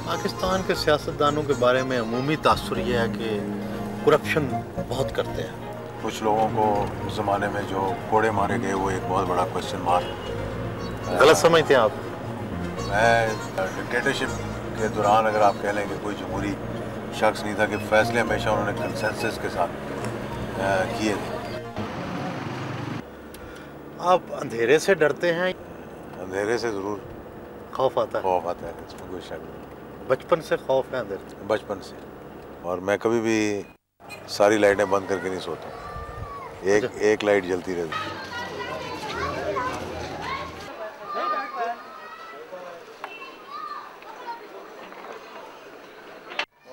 पाकिस्तान के सियासतदानों के बारे में अमूमी तासुर ये है कि करप्शन बहुत करते हैं। कुछ लोगों को उस ज़माने में जो कोड़े मारे गए वो एक बहुत बड़ा क्वेश्चन मार्क। गलत समझते हैं आप? मैं डिक्टेटरशिप के दौरान अगर आप कह लें कि कोई जमहूरी शख्स नहीं था कि फैसले हमेशा उन्होंने कंसेंसस के साथ किए थे। आप अंधेरे से डरते हैं? अंधेरे से ज़रूर खौफ आता है? खौफ आता है, इसमें कोई शक नहीं। बचपन से खौफ है अंधेरे? बचपन से, और मैं कभी भी सारी लाइटें बंद करके नहीं सोता, एक लाइट जलती रहती।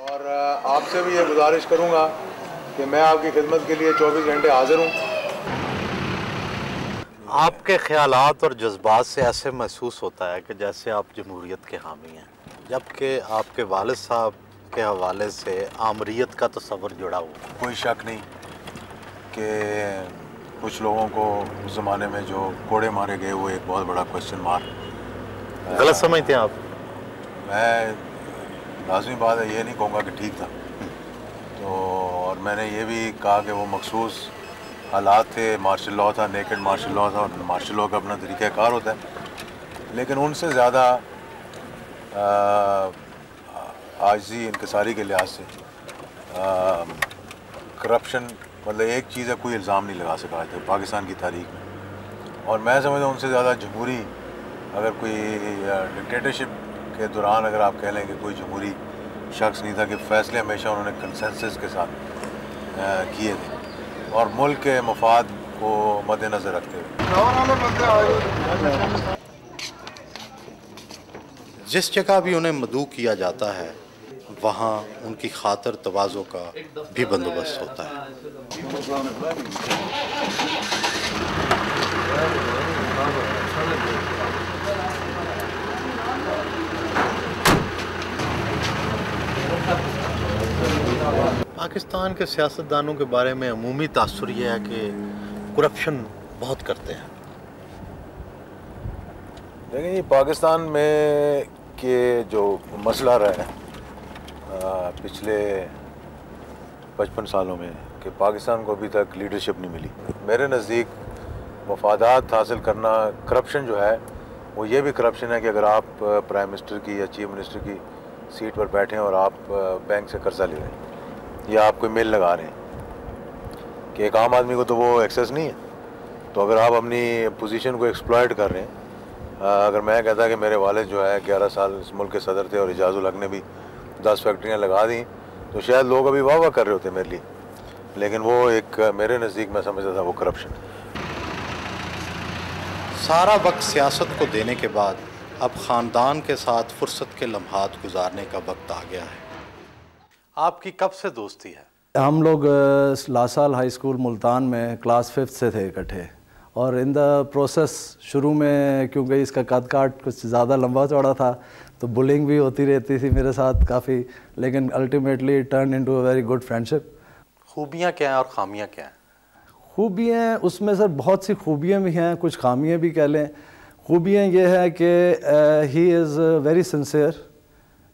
और आपसे भी ये गुजारिश करूंगा कि मैं आपकी खिदमत के लिए 24 घंटे हाजिर हूँ। आपके ख्यालात और जज्बात से ऐसे महसूस होता है कि जैसे आप जमहूरियत के हामी हैं, जबकि आपके वालिद साहब के हवाले से आमरीत का तस्वर जुड़ा हुआ। कोई शक नहीं कि कुछ लोगों को उस ज़माने में जो कोड़े मारे गए वो एक बहुत बड़ा क्वेश्चन मार्क। गलत समझते हैं आप? मैं लाजमी बात है ये नहीं कहूँगा कि ठीक था, तो और मैंने ये भी कहा कि वो मखसूस हालात थे, मार्शल लॉ था, नेकेड मार्शल लॉ था, और मार्शल लॉ का अपना तरीक़ाकार होता है। लेकिन उनसे ज़्यादा आजिज़ी इनकसारी के लिहाज से करप्शन, मतलब एक चीज़ है, कोई इल्ज़ाम नहीं लगा सका आज तक पाकिस्तान की तारीख में। और मैं समझता हूँ उनसे ज़्यादा जमहूरी, अगर कोई डिक्टेटरशिप के दौरान अगर आप कह लें कि कोई जमहूरी शख्स नहीं था कि फैसले हमेशा उन्होंने कंसेंसस के साथ किए थे और मुल्क के मफाद को मद्देनज़र रखते हुए। जिस जगह भी उन्हें मदऊ किया जाता है वहाँ उनकी खातर तवाज़ो का भी बंदोबस्त होता है। पाकिस्तान के सियासतदानों के बारे में अमूमी तासुर ये है कि करप्शन बहुत करते हैं। लेकिन ये पाकिस्तान में के जो मसला रहा है पिछले 55 सालों में कि पाकिस्तान को अभी तक लीडरशिप नहीं मिली। मेरे नज़दीक मफादात हासिल करना करप्शन जो है वो ये भी करप्शन है कि अगर आप प्राइम मिनिस्टर की या चीफ मिनिस्टर की सीट पर बैठे हैं और आप बैंक से कर्जा ले रहे हैं या आप कोई मेल लगा रहे हैं कि एक आम आदमी को तो वो एक्सेस नहीं है, तो अगर आप अपनी पोजीशन को एक्सप्लॉयट कर रहे हैं, अगर मैं कहता कि मेरे वालिद जो है 11 साल इस मुल्क के सदर थे और इजाज़ुल हक ने भी 10 फैक्ट्रियाँ लगा दी, तो शायद लोग अभी वाह वाह कर रहे होते मेरे लिए। लेकिन वो एक मेरे नज़दीक मैं समझता था वो करप्शन। सारा वक्त सियासत को देने के बाद अब ख़ानदान के साथ फुर्सत के लम्हात गुजारने का वक्त आ गया है। आपकी कब से दोस्ती है? हम लोग लासाल हाई स्कूल मुल्तान में क्लास 5th से थे इकट्ठे, और इन द प्रोसेस शुरू में क्योंकि इसका कद काट कुछ ज़्यादा लंबा चौड़ा था तो बुलिंग भी होती रहती थी मेरे साथ काफ़ी, लेकिन ultimately turn into a very good friendship. खूबियाँ क्या हैं और ख़ामियाँ क्या हैं? खूबियाँ उसमें सर बहुत सी खूबियाँ भी हैं, कुछ खामियाँ भी कह लें। खूबियाँ ये है कि ही इज़ वेरी सिंसियर,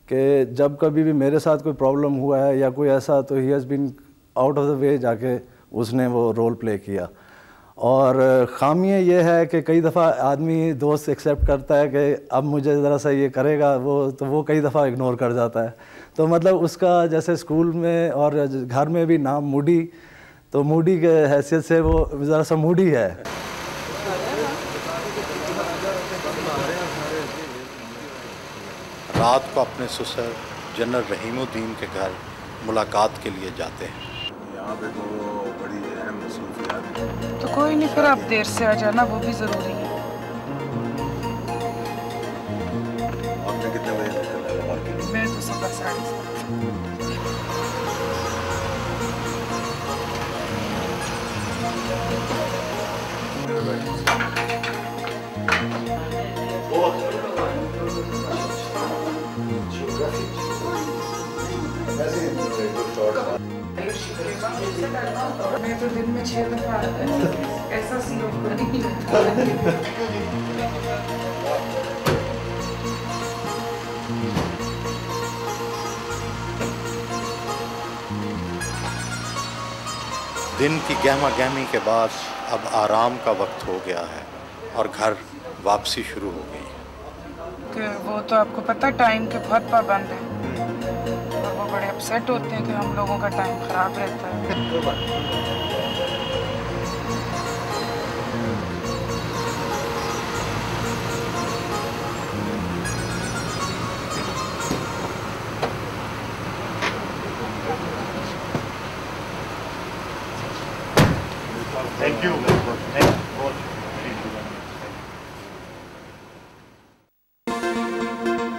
कि जब कभी भी मेरे साथ कोई प्रॉब्लम हुआ है या कोई ऐसा, तो ही has been out of the way जाके उसने वो रोल प्ले किया। और ख़ामियाँ ये है कि कई दफ़ा आदमी दोस्त एक्सेप्ट करता है कि अब मुझे ज़रा सा ये करेगा वो, तो वो कई दफ़ा इग्नोर कर जाता है। तो मतलब उसका जैसे स्कूल में और घर में भी नाम मूडी, तो मूडी के हैसियत से वो ज़रा सा मूडी है। रात को अपने ससुर जनरल रहीमुद्दीन के घर मुलाकात के लिए जाते हैं। यहाँ पे तो बड़ी अहम मसरूफियात है। तो कोई नहीं, फिर आप देर से आ जाना, वो भी ज़रूरी है। आपने कितने बजे निकलना है? मैं तो सुबह 7:30। मैं तो दिन में 6 दफा ऐसा सीन दिन की गहमा गहमी के बाद अब आराम का वक्त हो गया है और घर वापसी शुरू हो गई है। कि वो तो आपको पता है टाइम के बहुत पाबंद हैं और वो बड़े अपसेट होते हैं कि हम लोगों का टाइम ख़राब रहता है। Thank you.